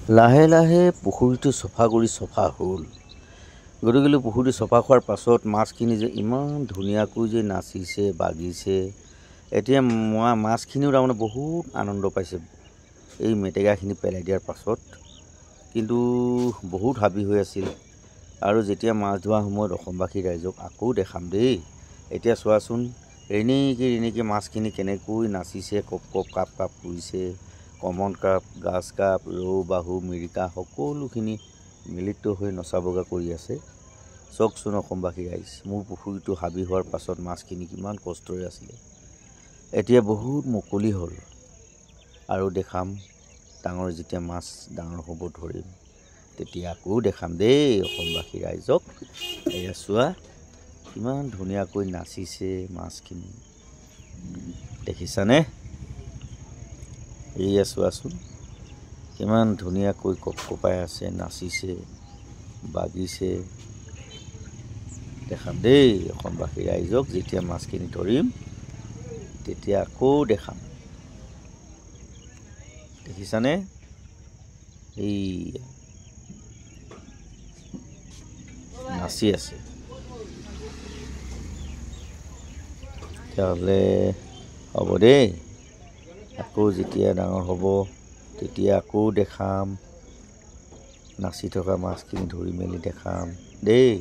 লাহে লাহে পুখুৰীটো চফা কৰি চফা হ'ল। গতিকে পুখুৰীটো চফা কৰাৰ পাছত মাছখিনি যে ইমান ধুনীয়াকৈ যে নাচিছে বাগিছে, এতিয়া মাছখিনিও তাৰমানে বহুত আনন্দ পাইছে এই মেটেকাখিনি পেলাই দিয়াৰ পাছত। কিন্তু বহুত হাবি হৈ আছিল। আৰু যেতিয়া মাছ ধোৱা সময়ত অসমবাসী ৰাইজক আকৌ দেখাম দেই। এতিয়া চোৱাচোন, ৰেনেকি মাছখিনি কেনেকৈ নাচিছে, কপ কপ কাপ কাপ কৰিছে। কমন কাপ, গাছ কাপ, ৰৌ, বাহু, মিৰিকা সকলোখিনি মিলিত হৈ নচা বগা কৰি আছে। চাওকচোন অসমবাসী ৰাইজ, মোৰ পুখুৰীটো হাবি হোৱাৰ পাছত মাছখিনি কিমান কষ্টৰে আছিলে, এতিয়া বহুত মুকলি হ'ল। আৰু দেখাম ডাঙৰ যেতিয়া মাছ ডাঙৰ হ'ব ধৰিম, তেতিয়া আকৌ দেখাম দেই অসমবাসী ৰাইজক। এয়া চোৱা কিমান ধুনীয়াকৈ নাচিছে মাছখিনি, দেখিছানে? এয়া চোৱাচোন কিমান ধুনীয়াকৈ কপকপাই আছে, নাচিছে বাগিছে। দেখাম দেই অসমবাসী ৰাইজক, যেতিয়া মাছখিনি ধৰিম তেতিয়া আকৌ দেখাম। দেখিছানে? এই নাচি আছে। তেতিয়াহ'লে হ'ব দেই, আকৌ যেতিয়া ডাঙৰ হ'ব তেতিয়া আকৌ দেখাম, নাচি থকা মাছখিনি ধৰি মেলি দেখাম দেই।